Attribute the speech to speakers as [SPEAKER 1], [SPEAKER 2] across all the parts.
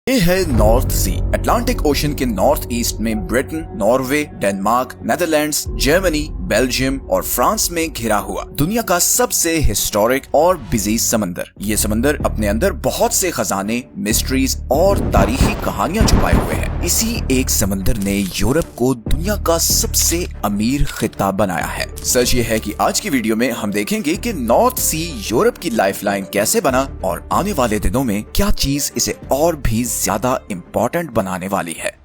[SPEAKER 1] ये है नॉर्थ सी। Atlantic ocean के नॉर्थ ईस्ट में Britain, Norway, Denmark, Netherlands, Germany, Belgium और फ्रांस में घिरा हुआ दुनिया का सबसे हिस्टोरिक और बिजी समंदर। ये समंदर अपने अंदर बहुत से खजाने, मिस्ट्रीज और तारीखी कहानियां छुपाए हुए हैं। इसी एक समंदर ने यूरोप को दुनिया का सबसे अमीर खिता बनाया है। सच ये है कि आज की वीडियो में हम देखेंगे कि नॉर्थ सी यूरोप की लाइफलाइन कैसे बना और आने वाले दिनों में क्या चीज इसे और भी ज्यादा इम्पोर्टेंट बनाने वाली है।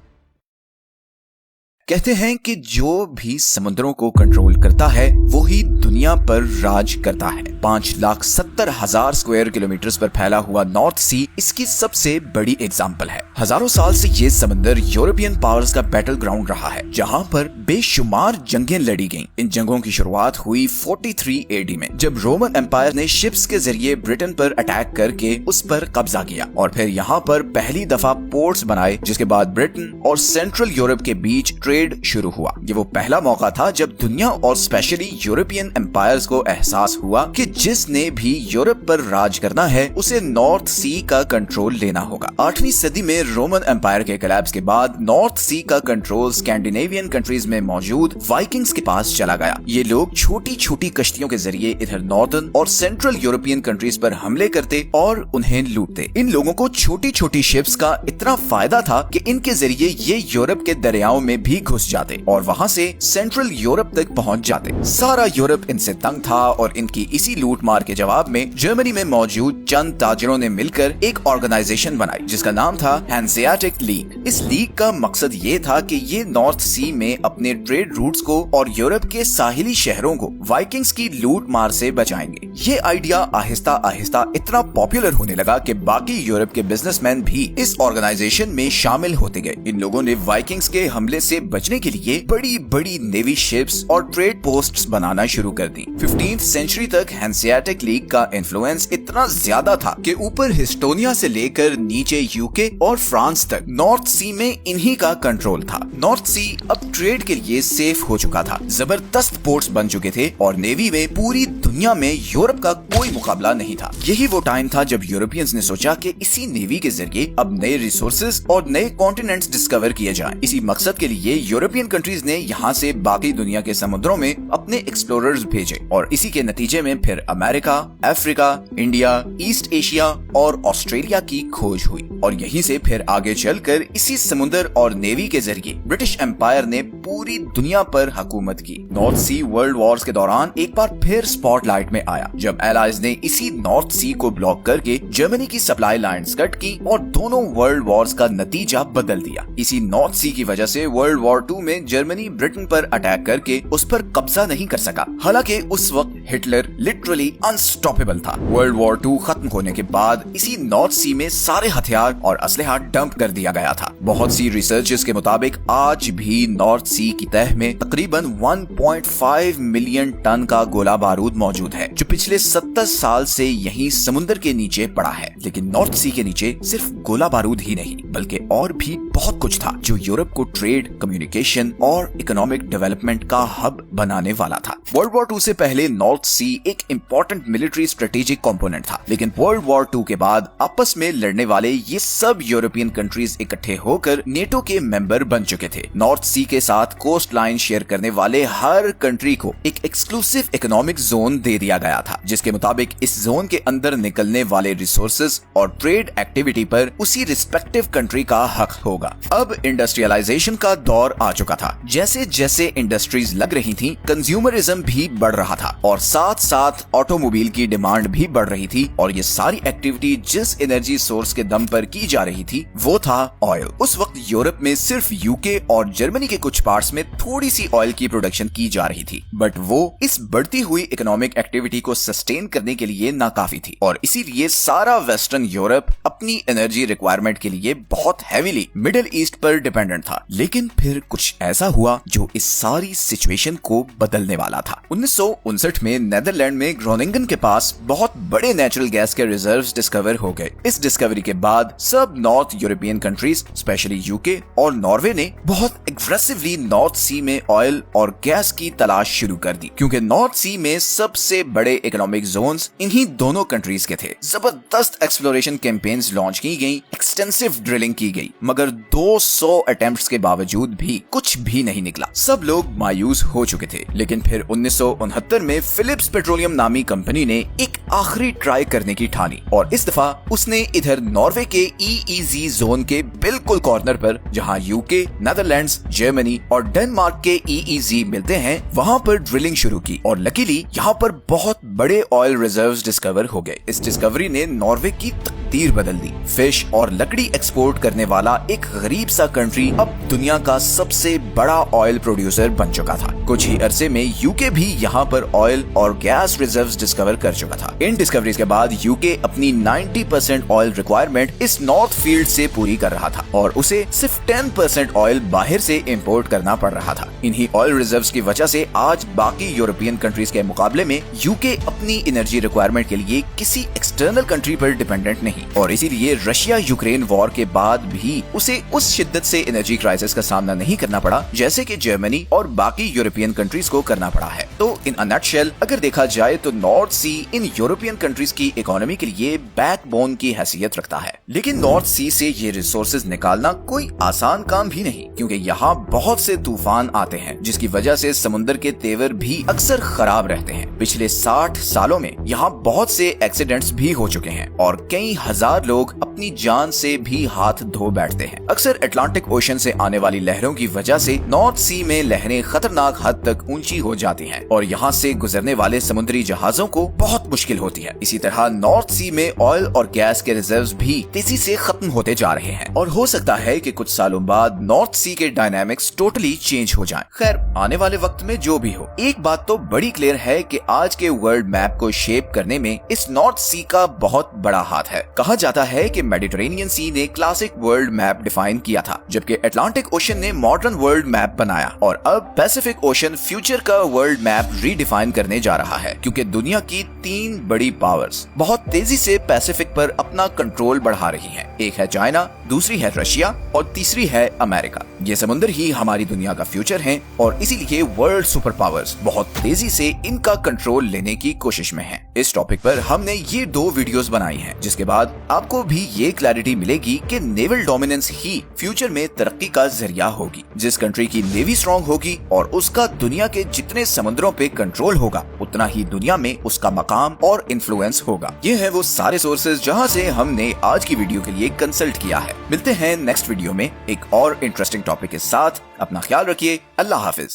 [SPEAKER 1] कहते हैं कि जो भी समुद्रों को कंट्रोल करता है वो ही दुनिया पर राज करता है। 5,70,000 स्क्वायर किलोमीटर पर फैला हुआ नॉर्थ सी इसकी सबसे बड़ी एग्जाम्पल है। हजारों साल से ये समंदर यूरोपियन पावर्स का बैटल ग्राउंड रहा है, जहां पर बेशुमार जंगें लड़ी गईं। इन जंगों की शुरुआत हुई 43 AD में, जब रोमन एम्पायर ने शिप्स के जरिए ब्रिटेन पर अटैक करके उस पर कब्जा किया और फिर यहाँ पर पहली दफा पोर्ट्स बनाए, जिसके बाद ब्रिटेन और सेंट्रल यूरोप के बीच ट्रेड शुरू हुआ। ये वो पहला मौका था जब दुनिया और स्पेशली यूरोपियन एम्पायर्स को एहसास हुआ कि जिसने भी यूरोप पर राज करना है उसे नॉर्थ सी का कंट्रोल लेना होगा। 8वीं सदी में रोमन एम्पायर के कोलैप्स के बाद नॉर्थ सी का कंट्रोल स्कैंडिनेवियन कंट्रीज में मौजूद वाइकिंग्स के पास चला गया। ये लोग छोटी छोटी कश्तियों के जरिए इधर नॉर्दर्न और सेंट्रल यूरोपियन कंट्रीज पर हमले करते और उन्हें लूटते। इन लोगों को छोटी छोटी शिप्स का इतना फायदा था कि इनके जरिए ये यूरोप के दरियाओं में भी घुस जाते और वहां से सेंट्रल यूरोप तक पहुंच जाते। सारा यूरोप इनसे तंग था और इनकी इसी लूट मार के जवाब में जर्मनी में मौजूद चंद ताजिरों ने मिलकर एक ऑर्गेनाइजेशन बनाई जिसका नाम था हैंसेआटिक लीग। इस लीग का मकसद ये था कि ये नॉर्थ सी में अपने ट्रेड रूट्स को और यूरोप के साहिली शहरों को वाइकिंग्स की लूट मार से बचाएंगे। ये आइडिया आहिस्ता आहिस्ता इतना पॉपुलर होने लगा कि बाकी यूरोप के बिजनेसमैन भी इस ऑर्गेनाइजेशन में शामिल होते गए। इन लोगों ने वाइकिंग्स के हमले से बचने के लिए बड़ी बड़ी नेवी शिप्स और ट्रेड पोस्ट्स बनाना शुरू कर दी। 15th सेंचुरी तक हैंसेआटिक लीग का इन्फ्लुएंस इतना ज्यादा था कि ऊपर हिस्टोनिया से लेकर नीचे यूके और फ्रांस तक नॉर्थ सी में इन्हीं का कंट्रोल था। नॉर्थ सी अब ट्रेड के लिए सेफ हो चुका था, जबरदस्त पोर्ट्स बन चुके थे और नेवी में पूरी दुनिया में यूरोप का कोई मुकाबला नहीं था। यही वो टाइम था जब यूरोपियंस ने सोचा कि इसी नेवी के जरिए अब नए रिसोर्सेज और नए कॉन्टिनेंट्स डिस्कवर किए जाएं। इसी मकसद के लिए यूरोपियन कंट्रीज ने यहाँ से बाकी दुनिया के समुद्रों में अपने एक्सप्लोरर्स भेजे और इसी के नतीजे में फिर America, Africa, India, east Asia और ऑस्ट्रेलिया की खोज हुई और यहीं से फिर आगे चलकर इसी समुद्र और नेवी के जरिए ब्रिटिश एम्पायर ने पूरी दुनिया पर हुकूमत की। नॉर्थ सी वर्ल्ड वॉर्स के दौरान एक बार फिर स्पॉटलाइट में आया जब एलाइज ने इसी नॉर्थ सी को ब्लॉक करके जर्मनी की सप्लाई लाइन्स कट की और दोनों वर्ल्ड वॉर्स का नतीजा बदल दिया। इसी नॉर्थ सी की वजह से वर्ल्ड वॉर 2 में जर्मनी ब्रिटेन पर अटैक करके उस पर कब्जा नहीं कर सका। हालांकि उस वक्त हिटलर लिटरली अनस्टॉपेबल था। वर्ल्ड वॉर 2 खत्म होने के बाद इसी नॉर्थ सी में सारे हथियार और असलहा डंप कर दिया गया था। बहुत सी रिसर्चर्स के मुताबिक आज भी नॉर्थ सी की तह में तकरीबन 1.5 मिलियन टन का गोला बारूद मौजूद है जो पिछले 70 साल से यहीं समुद्र के नीचे पड़ा है। लेकिन नॉर्थ सी के नीचे सिर्फ गोला बारूद ही नहीं बल्कि और भी बहुत कुछ था जो यूरोप को ट्रेड, कम्युनिकेशन और इकोनॉमिक डेवलपमेंट का हब बनाने वाला था। वर्ल्ड वॉर 2 से पहले नॉर्थ सी एक इम्पोर्टेंट मिलिट्री स्ट्रेटेजिक कंपोनेंट था, लेकिन वर्ल्ड वॉर 2 के बाद आपस में लड़ने वाले ये सब यूरोपियन कंट्रीज इकट्ठे होकर नेटो के मेंबर बन चुके थे। नॉर्थ सी के साथ कोस्ट लाइन शेयर करने वाले हर कंट्री को एक एक्सक्लूसिव इकोनॉमिक जोन दे दिया गया था, जिसके मुताबिक इस जोन के अंदर निकलने वाले रिसोर्सेज और ट्रेड एक्टिविटी पर उसी रिस्पेक्टिव कंट्री का हक होगा। अब इंडस्ट्रियलाइजेशन का दौर आ चुका था। जैसे जैसे इंडस्ट्रीज लग रही थी, कंज्यूमरिज्म भी बढ़ रहा था और साथ साथ ऑटोमोबाइल की डिमांड भी बढ़ रही थी और ये सारी एक्टिविटी जिस एनर्जी सोर्स के दम पर की जा रही थी वो था ऑयल। उस वक्त यूरोप में सिर्फ यूके और जर्मनी के कुछ पार्ट्स में थोड़ी सी ऑयल की प्रोडक्शन की जा रही थी, बट वो इस बढ़ती हुई इकोनॉमिक एक्टिविटी को सस्टेन करने के लिए नाकाफी थी और इसीलिए सारा वेस्टर्न यूरोप अपनी एनर्जी रिक्वायरमेंट के लिए बहुत हैवीली मिडिल ईस्ट पर डिपेंडेंट था। लेकिन फिर फिर कुछ ऐसा हुआ जो इस सारी सिचुएशन को बदलने वाला था। 1959 में नेदरलैंड में ग्रोनिंगन के पास बहुत बड़े नेचुरल गैस के रिजर्व्स डिस्कवर हो गए। इस डिस्कवरी के बाद सब north European countries specially UK और नॉर्वे ने बहुत एग्रेसिवली नॉर्थ सी में ऑयल और गैस की तलाश शुरू कर दी, क्योंकि नॉर्थ सी में सबसे बड़े इकोनॉमिक जोन्स इन्हीं दोनों कंट्रीज के थे। जबरदस्त एक्सप्लोरेशन कैंपेन्स लॉन्च की गई, एक्सटेंसिव ड्रिलिंग की गई, मगर 200 अटेम्प्ट्स के बावजूद भी कुछ भी नहीं निकला। सब लोग मायूस हो चुके थे। लेकिन फिर 1969 में फिलिप्स पेट्रोलियम नामी कंपनी ने एक आखिरी ट्राई करने की ठानी और इस दफा उसने इधर नॉर्वे के EEZ जोन के बिल्कुल कॉर्नर पर, जहां यूके, नेदरलैंड्स, जर्मनी और डेनमार्क के EEZ मिलते हैं, वहां पर ड्रिलिंग शुरू की और लकीली यहाँ पर बहुत बड़े ऑयल रिजर्व्स डिस्कवर हो गए। इस डिस्कवरी ने नॉर्वे की तकदीर बदल दी। फिश और लकड़ी एक्सपोर्ट करने वाला एक गरीब सा कंट्री अब दुनिया का सबसे बड़ा ऑयल प्रोड्यूसर बन चुका था। कुछ ही अरसे में यूके भी यहाँ पर ऑयल और गैस रिजर्व्स डिस्कवर कर चुका था। इन डिस्कवरीज के बाद यूके अपनी 90% ऑयल रिक्वायरमेंट इस नॉर्थ फील्ड से पूरी कर रहा था और उसे सिर्फ 10% ऑयल बाहर से इंपोर्ट करना पड़ रहा था। इन्हीं ऑयल रिजर्व्स की वजह से आज बाकी यूरोपियन कंट्रीज के मुकाबले में यूके अपनी एनर्जी रिक्वायरमेंट के लिए किसी एक्सटर्नल कंट्री पर डिपेंडेंट नहीं, और इसीलिए रशिया यूक्रेन वॉर के बाद भी उसे उस शिद्दत से एनर्जी क्राइसिस का सामना नहीं करना पड़ा जैसे कि जर्मनी और बाकी यूरोपियन कंट्रीज को करना पड़ा है। तो इन अ नटशेल अगर देखा जाए तो North Sea in European countries की इकोनॉमी के लिए बैकबोन की हैसियत रखता है। लेकिन नॉर्थ सी से ये रिसोर्सेज निकालना कोई आसान काम भी नहीं, क्योंकि यहाँ बहुत से तूफान आते हैं जिसकी वजह से समुद्र के तेवर भी अक्सर खराब रहते हैं। पिछले 60 सालों में यहाँ बहुत से एक्सीडेंट्स भी हो चुके हैं और कई हजार लोग अपनी जान से भी हाथ धो बैठते हैं। अक्सर अटलांटिक ओशन से आने वाली लहरों की वजह से नॉर्थ सी में लहरें खतरनाक हद तक ऊंची हो जाती हैं और यहाँ से गुजरने वाले समुद्री जहाजों को बहुत मुश्किल होती है। इसी तरह नॉर्थ सी में ऑयल और गैस के रिजर्व्स भी तेजी से खत्म होते जा रहे हैं और हो सकता है कि कुछ सालों बाद नॉर्थ सी के डायनामिक्स टोटली चेंज हो जाएं। खैर, आने वाले वक्त में जो भी हो, एक बात तो बड़ी क्लियर है कि आज के वर्ल्ड मैप को शेप करने में इस नॉर्थ सी का बहुत बड़ा हाथ है। कहा जाता है कि मेडिटेरेनियन सी ने क्लासिक वर्ल्ड मैप डिफाइन किया था, जबकि अटलांटिक ओशन ने मॉडर्न वर्ल्ड मैप बनाया और अब पैसिफिक ओशन फ्यूचर का वर्ल्ड मैप रीडिफाइन करने जा रहा है, क्योंकि दुनिया की 3 बड़ी पावर्स बहुत तेजी से पैसिफिक पर अपना कंट्रोल बढ़ा रही हैं। एक है चाइना, दूसरी है रशिया और तीसरी है अमेरिका। ये समुद्र ही हमारी दुनिया का फ्यूचर है और इसीलिए वर्ल्ड सुपर पावर्स बहुत तेजी से इनका कंट्रोल लेने की कोशिश में हैं। इस टॉपिक पर हमने ये 2 वीडियोस बनाई हैं, जिसके बाद आपको भी ये क्लैरिटी मिलेगी कि नेवल डोमिनेंस ही फ्यूचर में तरक्की का जरिया होगी। जिस कंट्री की नेवी स्ट्रॉन्ग होगी और उसका दुनिया के जितने समुद्रों पे कंट्रोल होगा, उतना ही दुनिया में उसका मकाम और इन्फ्लुएंस होगा। ये है वो सारे सोर्सेज जहाँ से हमने आज की वीडियो के लिए कंसल्ट किया है। मिलते हैं नेक्स्ट वीडियो में एक और इंटरेस्टिंग टॉपिक के साथ। अपना ख्याल रखिए। अल्लाह हाफिज।